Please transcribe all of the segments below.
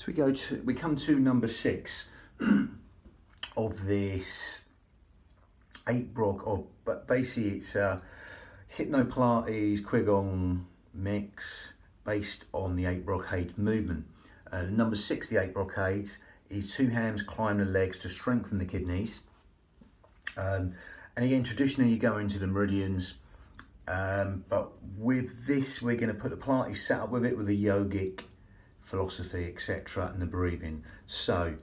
So we come to number 6 of this 8-block, but basically it's a hypno Pilates qigong mix based on the 8 brocade movement. Number 6, the 8 brocades, is 2 hands climb the legs to strengthen the kidneys. And again, traditionally you go into the meridians, but with this we're going to put the Pilates setup with it, with the yogic philosophy, etc., and the breathing. So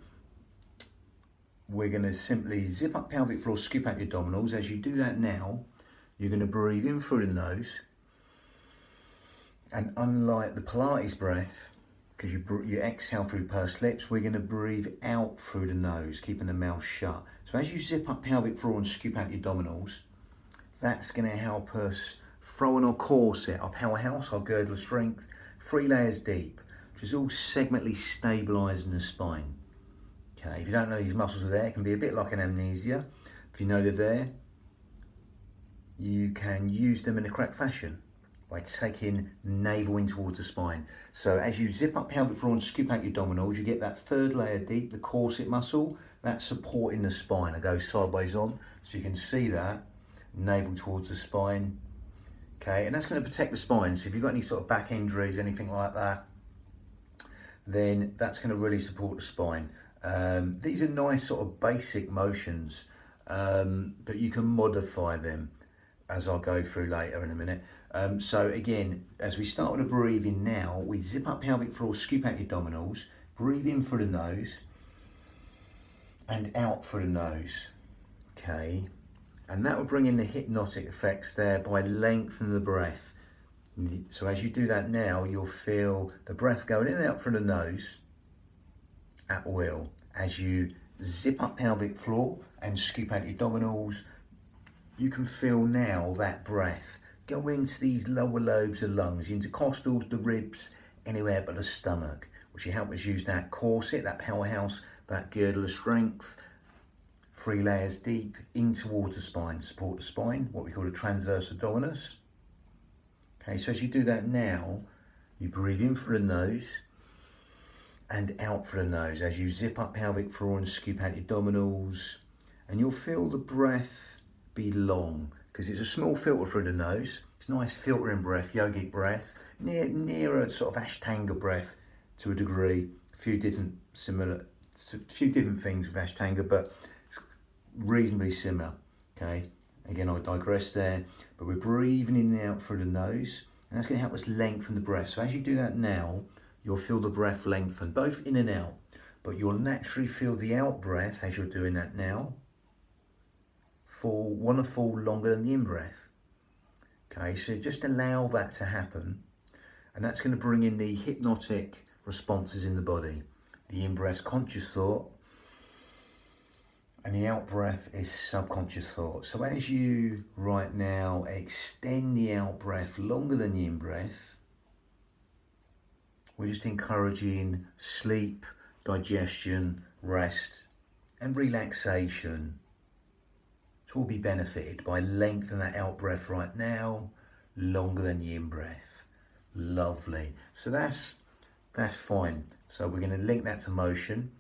we're going to simply zip up pelvic floor, scoop out your abdominals. As you do that now, you're going to breathe in through the nose, and unlike the Pilates breath, because you exhale through pursed lips, we're going to breathe out through the nose, keeping the mouth shut. So as you zip up pelvic floor and scoop out your abdominals, that's going to help us throw in our corset, our powerhouse, our girdle of strength, 3 layers deep, which is all segmentally stabilising the spine. Okay, if you don't know these muscles are there, it can be a bit like an amnesia. If you know they're there, you can use them in a correct fashion by taking navel in towards the spine. So as you zip up pelvic floor and scoop out your abdominals, you get that 3rd layer deep, the corset muscle, that's supporting the spine. I go sideways on, so you can see that, navel towards the spine. Okay, and that's going to protect the spine. So if you've got any sort of back injuries, anything like that, then that's going to really support the spine. These are nice sort of basic motions, but you can modify them as I'll go through later in a minute. So again, as we start with the breathing now, we zip up pelvic floor, scoop out your abdominals, breathe in through the nose and out through the nose. Okay, and that will bring in the hypnotic effects there by lengthening the breath. So as you do that now, you'll feel the breath going in and out through the nose at will. As you zip up pelvic floor and scoop out your abdominals, you can feel now that breath go into these lower lobes of lungs, the intercostals, the ribs, anywhere but the stomach, which will help us use that corset, that powerhouse, that girdle of strength, 3 layers deep in towards the spine, support the spine, what we call the transverse abdominis. Okay, so as you do that now, you breathe in through the nose and out through the nose as you zip up pelvic floor and scoop out your abdominals, and you'll feel the breath be long because it's a small filter through the nose. It's nice filtering breath, yogic breath, near a sort of Ashtanga breath to a degree. A few different things with Ashtanga, but it's reasonably similar. Okay. Again, I digress there, but we're breathing in and out through the nose, and that's going to help us lengthen the breath. So as you do that now, you'll feel the breath lengthen, both in and out, but you'll naturally feel the out breath as you're doing that now want to fall longer than the in breath. Okay, so just allow that to happen, and that's going to bring in the hypnotic responses in the body. The in breath's conscious thought, and the out breath is subconscious thought. So as you right now extend the out breath longer than the in breath, we're just encouraging sleep, digestion, rest, and relaxation to all be benefited by lengthening that out breath right now, longer than the in breath. Lovely. So that's fine. So we're going to link that to motion.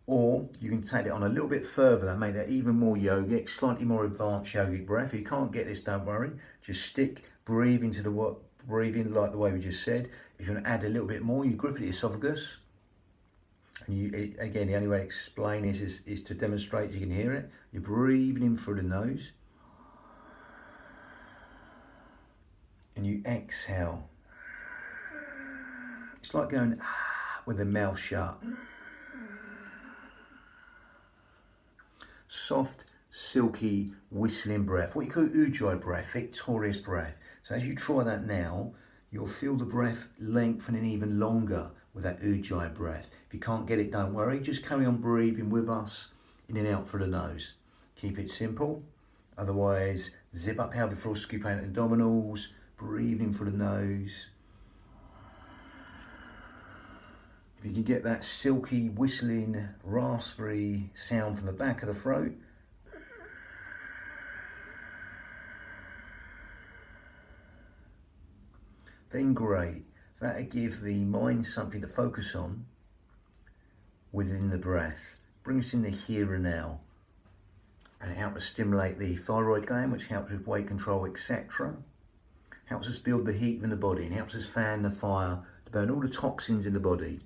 Or you can take it on a little bit further and make that even more yogic, slightly more advanced yogic breath. If you can't get this, don't worry. Just breathe in like the way we just said. If you want to add a little bit more, you grip at the esophagus. And again, the only way to explain this is to demonstrate so you can hear it. You're breathing in through the nose. And you exhale. It's like going with the mouth shut. Soft, silky, whistling breath, what you call ujjayi breath, victorious breath. So as you try that now, you'll feel the breath lengthening even longer with that ujjayi breath. If you can't get it, don't worry, just carry on breathing with us in and out through the nose. Keep it simple. Otherwise, zip up pelvic floor, scoop out the abdominals, breathing through the nose. If you can get that silky, whistling, raspberry sound from the back of the throat. Then great. That'll give the mind something to focus on within the breath. Bring us in the here and now. And it helps us stimulate the thyroid gland, which helps with weight control, etc. Helps us build the heat in the body and helps us fan the fire to burn all the toxins in the body.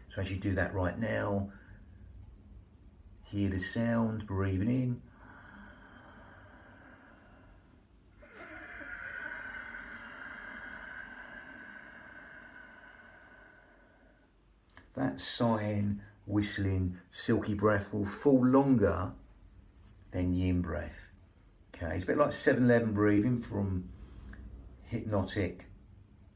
So as you do that right now, hear the sound, breathing in. That sighing, whistling, silky breath will fall longer than yin breath. Okay, it's a bit like 7-11 breathing from hypnotic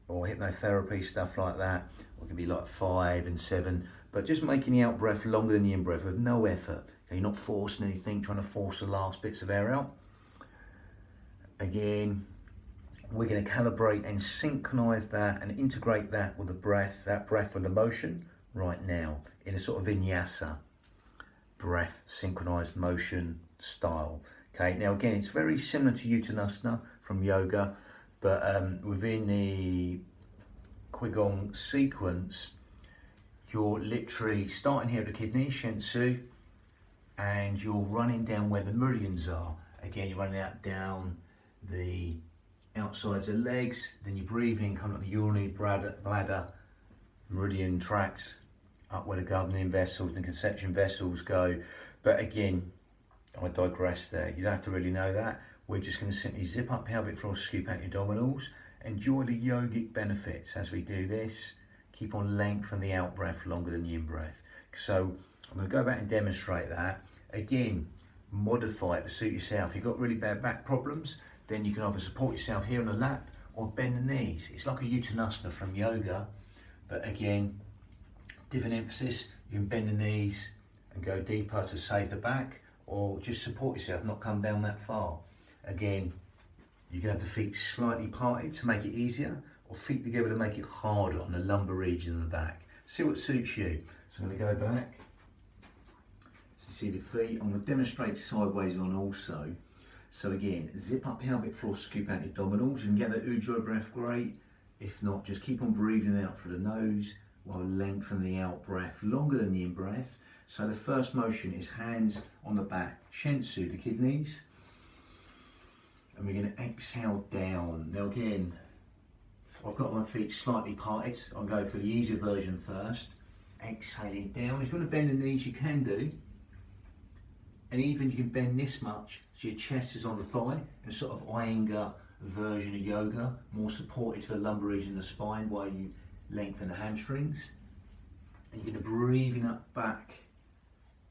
or hypnotherapy, stuff like that. Or it can be like 5 and 7, but just making the out breath longer than the in breath with no effort. Okay, you're not forcing anything, trying to force the last bits of air out. Again, we're going to calibrate and synchronize that and integrate that with the breath, that breath with the motion right now in a sort of vinyasa, breath, synchronized motion style. Okay, now again, it's very similar to Uttanasana from yoga, but within the qigong sequence, you're literally starting here at the kidney, Shensu, and you're running down where the meridians are. Again, you're running out down the outsides of the legs, then you're breathing in, coming up the urinary bladder, meridian tracts, up where the governing vessels and conception vessels go. But again, I digress there. You don't have to really know that. We're just going to simply zip up pelvic floor, scoop out your abdominals. Enjoy the yogic benefits as we do this. Keep on lengthening the out breath longer than the in breath. So I'm going to go back and demonstrate that. Again, modify it to suit yourself. If you've got really bad back problems, then you can either support yourself here on the lap or bend the knees. It's like a Uttanasana from yoga, but again, different emphasis. You can bend the knees and go deeper to save the back, or just support yourself, not come down that far. Again, you can have the feet slightly parted to make it easier, or feet together to make it harder on the lumbar region and the back. See what suits you. So I'm going to go back. So see the feet. I'm going to demonstrate sideways on also. So again, zip up pelvic floor, scoop out your abdominals. You can get that ujjayi breath, great. If not, just keep on breathing out through the nose while lengthening the out breath longer than the in breath. So the first motion is hands on the back, Shensu, the kidneys. And we're going to exhale down. Now again, I've got my feet slightly parted. I'll go for the easier version first. Exhaling down. If you want to bend the knees, you can do. And even you can bend this much so your chest is on the thigh, in a sort of Iyengar version of yoga, more supported for the lumbar region of the spine while you lengthen the hamstrings. And you're going to breathing up back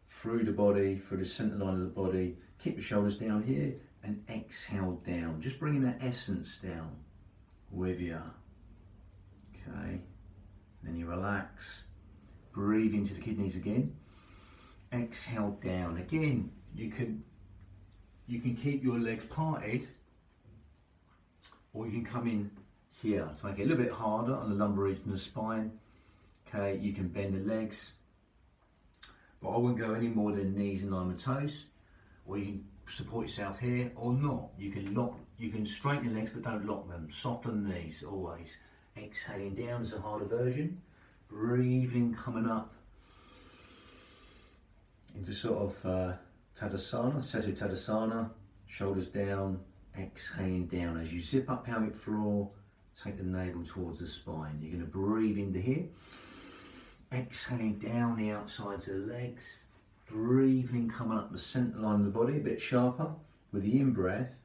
through the body, through the centre line of the body. Keep your shoulders down here and exhale down. Just bringing that essence down with you. Okay. Then you relax. Breathe into the kidneys again. Exhale down. Again, you can keep your legs parted, or you can come in here to make it a little bit harder on the lumbar region of the spine. Okay, you can bend the legs, but I wouldn't go any more than knees in line with toes, or you can support yourself here or not. You can straighten the legs but don't lock them. Soft on the knees always. Exhaling down is a harder version. Breathing, coming up into sort of Tadasana, Setu Tadasana, shoulders down, exhaling down. As you zip up pelvic floor, take the navel towards the spine. You're going to breathe into here, exhaling down the outsides of the legs, breathing, coming up the centre line of the body, a bit sharper with the in-breath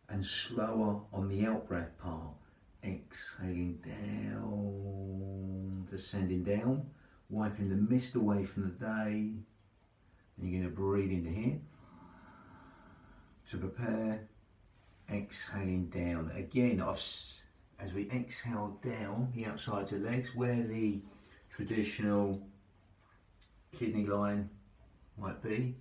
and slower on the out-breath part. Exhaling down, descending down, wiping the mist away from the day. Then you're going to breathe into here to prepare, exhaling down. Again, as we exhale down the outsides of the legs, where the traditional kidney line might be.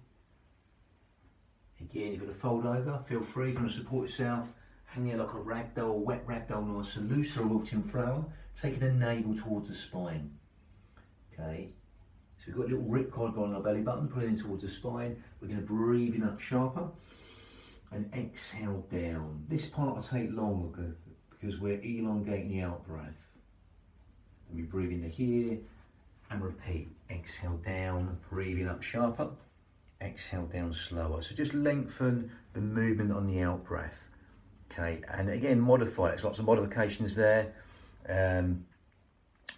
Again, if you want to fold over, feel free. If you want to support yourself, hang there like a ragdoll, wet ragdoll, nice and loose, or a wilting flower, taking the navel towards the spine. Okay. So we've got a little ripcord on our belly button, pulling in towards the spine. We're going to breathe in up sharper and exhale down. This part will take longer because we're elongating the out breath. And we breathe into here and repeat. Exhale down, breathing up sharper. Exhale down slower. So just lengthen the movement on the out breath. Okay, and again, modify it. There's lots of modifications there. And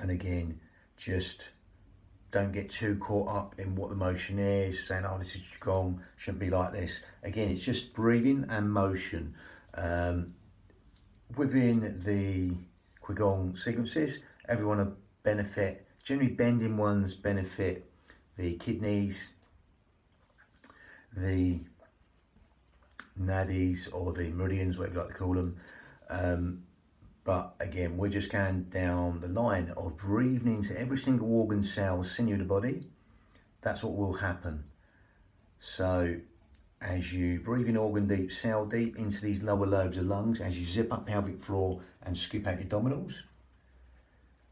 again, just don't get too caught up in what the motion is, saying, oh, this is qigong, shouldn't be like this. Again, it's just breathing and motion. Within the qigong sequences, everyone will benefit, generally bending ones benefit the kidneys, the nadis, or the meridians, whatever you like to call them. But again, we're just going down the line of breathing into every single organ, cell, sinew of the body. That's what will happen. So as you breathe in organ deep, cell deep into these lower lobes of lungs, as you zip up pelvic floor and scoop out your abdominals,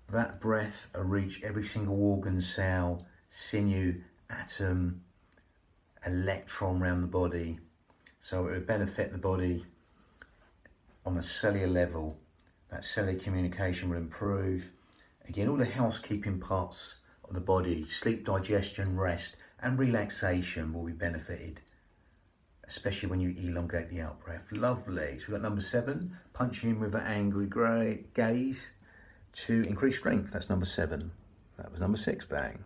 that breath will reach every single organ, cell, sinew, atom, electron around the body. So it will benefit the body on a cellular level. That cellular communication will improve. Again, all the housekeeping parts of the body, sleep, digestion, rest, and relaxation will be benefited, especially when you elongate the out breath. Lovely. So we've got number 7, punching in with an angry gaze to increase strength. That's number 7. That was number 6, bang.